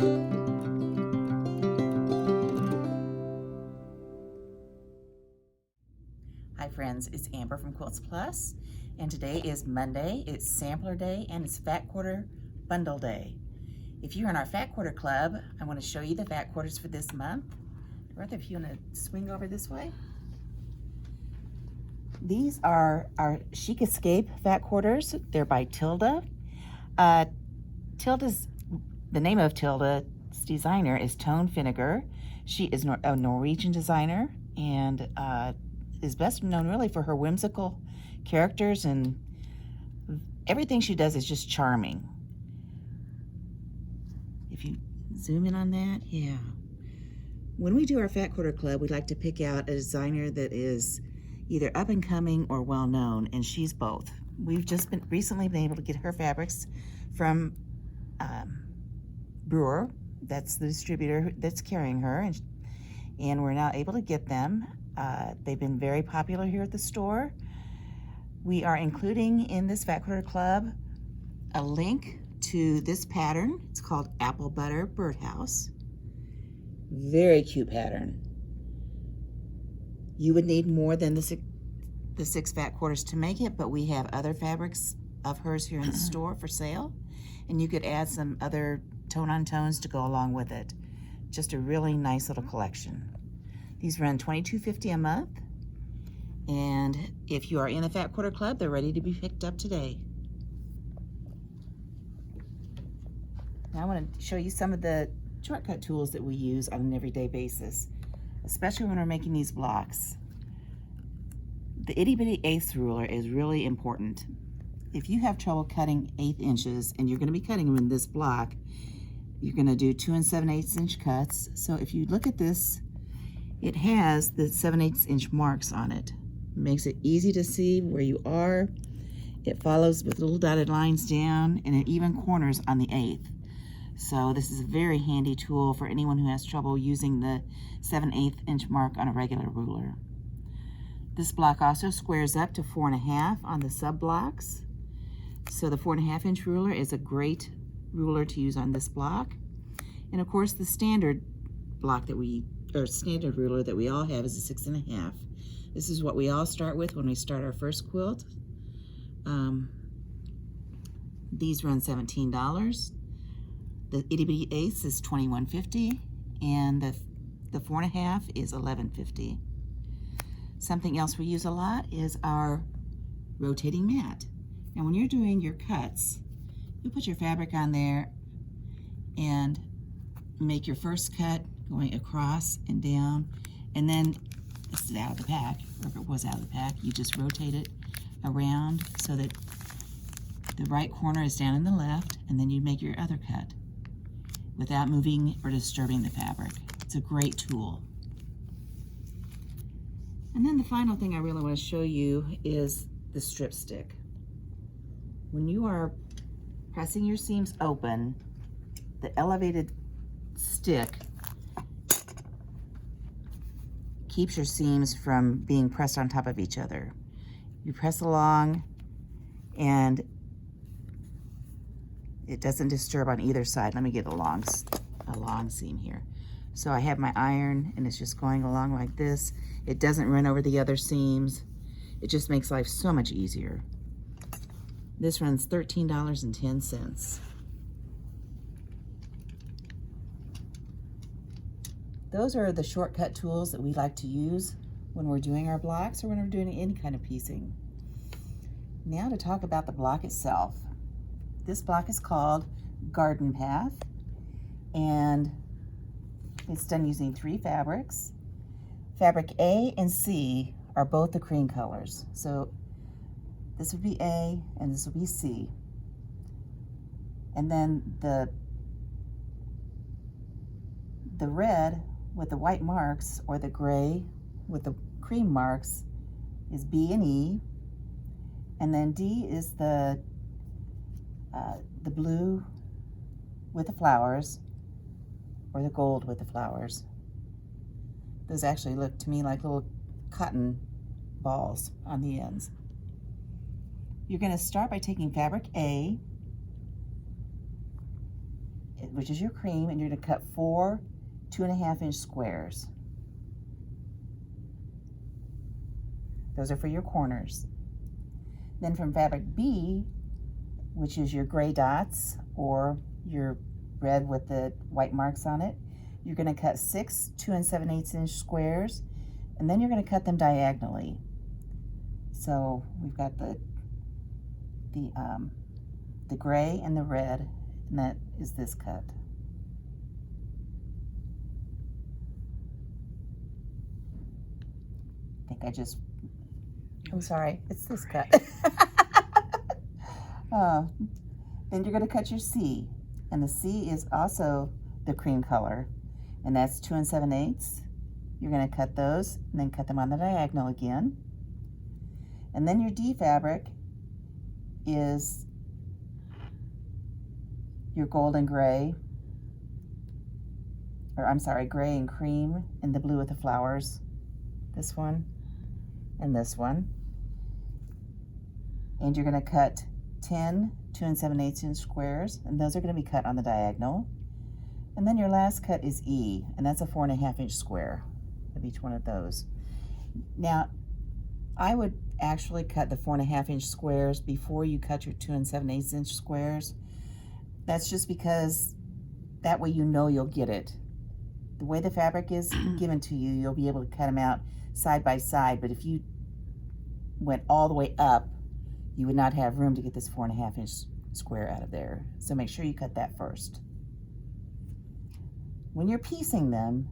Hi friends, it's Amber from Quilts Plus, and today is Monday. It's Sampler Day and it's Fat Quarter Bundle Day. If you're in our Fat Quarter Club, I want to show you the fat quarters for this month. Bertha, if you want to swing over this way. These are our Chic Escape fat quarters. They're by Tilda. The name of Tilda's designer is Tone Finnegar. She is a Norwegian designer and is best known really for her whimsical characters, and everything she does is just charming. If you zoom in on that, yeah. When we do our Fat Quarter Club, we like to pick out a designer that is either up and coming or well known, and she's both. We've just recently been able to get her fabrics from Brewer. That's the distributor that's carrying her, and we're now able to get them. They've been very popular here at the store. We are including in this Fat Quarter Club a link to this pattern. It's called Apple Butter Birdhouse. Very cute pattern. You would need more than the six fat quarters to make it, but we have other fabrics of hers here in the store for sale, and you could add some other tone-on-tones to go along with it. Just a really nice little collection. These run $22.50 a month, and if you are in the Fat Quarter Club, they're ready to be picked up today. Now I want to show you some of the shortcut tools that we use on an everyday basis, especially when we're making these blocks. The itty bitty eighth ruler is really important. If you have trouble cutting 1/8 inches and you're going to be cutting them in this block, you're going to do 2 7/8 inch cuts. So if you look at this, it has the 7/8 inch marks on it. It makes it easy to see where you are. It follows with little dotted lines down, and it even corners on the 1/8. So this is a very handy tool for anyone who has trouble using the 7/8 inch mark on a regular ruler. This block also squares up to 4.5 on the sub blocks. So the 4.5 inch ruler is a great ruler to use on this block. And of course the standard block standard ruler that we all have is a 6.5. This is what we all start with when we start our first quilt. These run $17. The itty bitty eighths is $21.50, and the 4.5 is $11.50. Something else we use a lot is our rotating mat. Now when you're doing your cuts, you put your fabric on there and make your first cut going across and down, and then this is out of the pack, or if it was out of the pack, you just rotate it around so that the right corner is down in the left, and then you make your other cut without moving or disturbing the fabric. It's a great tool. And then the final thing I really want to show you is the strip stick. When you are pressing your seams open, the elevated stick keeps your seams from being pressed on top of each other. You press along and it doesn't disturb on either side. Let me get a long seam here. So I have my iron and it's just going along like this. It doesn't run over the other seams. It just makes life so much easier. This runs $13.10. Those are the shortcut tools that we like to use when we're doing our blocks or when we're doing any kind of piecing. Now to talk about the block itself. This block is called Garden Path, and it's done using 3 fabrics. Fabric A and C are both the cream colors. So this would be A and this would be C. And then the red with the white marks, or the gray with the cream marks, is B and E. And then D is the blue with the flowers, or the gold with the flowers. Those actually look to me like little cotton balls on the ends. You're going to start by taking fabric A which is your cream, and you're going to cut 4 2.5-inch squares. Those are for your corners. Then from fabric B, which is your gray dots or your red with the white marks on it, you're going to cut 6 2 7/8-inch squares, and then you're going to cut them diagonally. So we've got the gray and the red, and that is this cut. I'm sorry, it's this cut. Then you're going to cut your C, and the C is also the cream color, and that's 2 7/8. You're going to cut those and then cut them on the diagonal again. And then your D fabric is your golden gray, or I'm sorry, gray and cream, and the blue with the flowers. This one and this one. And you're going to cut 10 2 7/8-inch squares, and those are going to be cut on the diagonal. And then your last cut is E, and that's a 4.5-inch square of each one of those. Now, I would actually cut the 4.5-inch squares before you cut your 2 7/8-inch squares. That's just because that way you know you'll get it. The way the fabric is given to you, you'll be able to cut them out side by side, but if you went all the way up, you would not have room to get this 4.5-inch square out of there. So make sure you cut that first. When you're piecing them,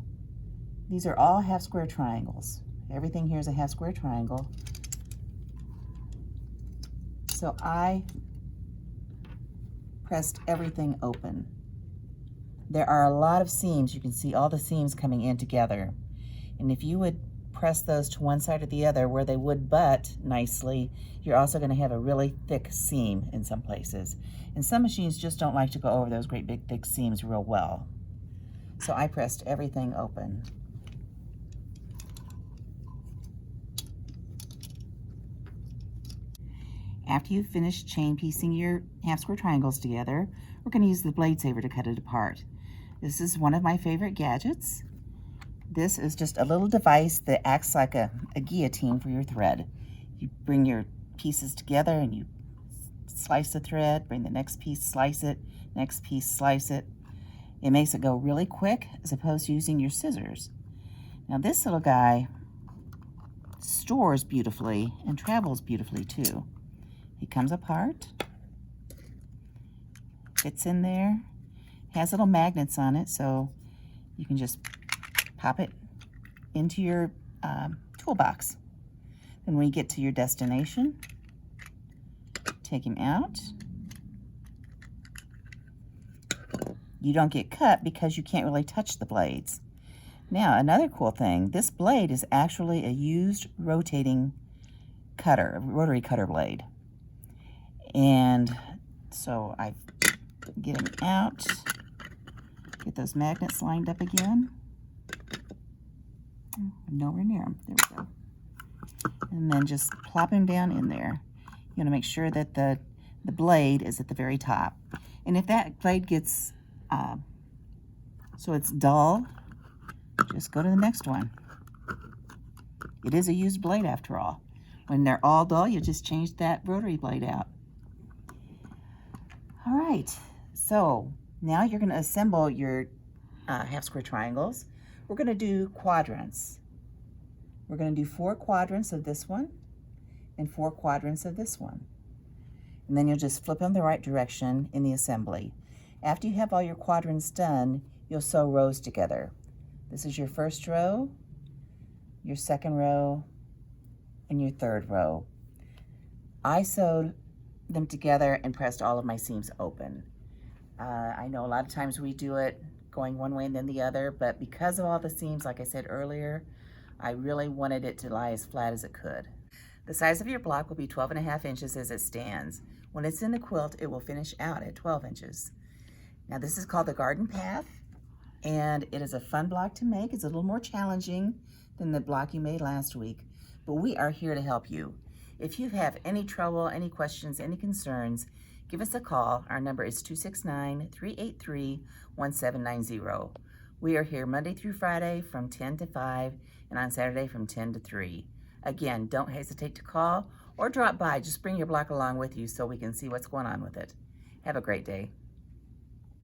these are all half square triangles. Everything here is a half square triangle. So I pressed everything open. There are a lot of seams. You can see all the seams coming in together. And if you would press those to one side or the other where they would butt nicely, you're also going to have a really thick seam in some places. And some machines just don't like to go over those great big thick seams real well. So I pressed everything open. After you've finished chain piecing your half square triangles together, we're going to use the blade saver to cut it apart. This is one of my favorite gadgets. This is just a little device that acts like a guillotine for your thread. You bring your pieces together and you slice the thread, bring the next piece, slice it, next piece, slice it. It makes it go really quick as opposed to using your scissors. Now this little guy stores beautifully and travels beautifully too. He comes apart, fits in there, has little magnets on it, so you can just pop it into your toolbox. Then when you get to your destination, take him out. You don't get cut because you can't really touch the blades. Now, another cool thing, this blade is actually a used rotating cutter, a rotary cutter blade. And so I get him out, get those magnets lined up again. I'm nowhere near them. There we go. And then just plop him down in there. You want to make sure that the blade is at the very top. And if that blade gets so it's dull, just go to the next one. It is a used blade after all. When they're all dull, you just change that rotary blade out. All right, so now you're going to assemble your half square triangles. We're going to do quadrants. We're going to do 4 quadrants of this one and 4 quadrants of this one. And then you'll just flip them the right direction in the assembly. After you have all your quadrants done, you'll sew rows together. This is your first row, your second row, and your third row. I sewed them together and pressed all of my seams open. I know a lot of times we do it going one way and then the other, but because of all the seams, like I said earlier, I really wanted it to lie as flat as it could. The size of your block will be 12.5 inches as it stands. When it's in the quilt, it will finish out at 12 inches. Now this is called the Garden Path, and it is a fun block to make. It's a little more challenging than the block you made last week, but we are here to help you. If you have any trouble, any questions, any concerns, give us a call. Our number is 269-383-1790. We are here Monday through Friday from 10 to 5 and on Saturday from 10 to 3. Again, don't hesitate to call or drop by. Just bring your block along with you so we can see what's going on with it. Have a great day.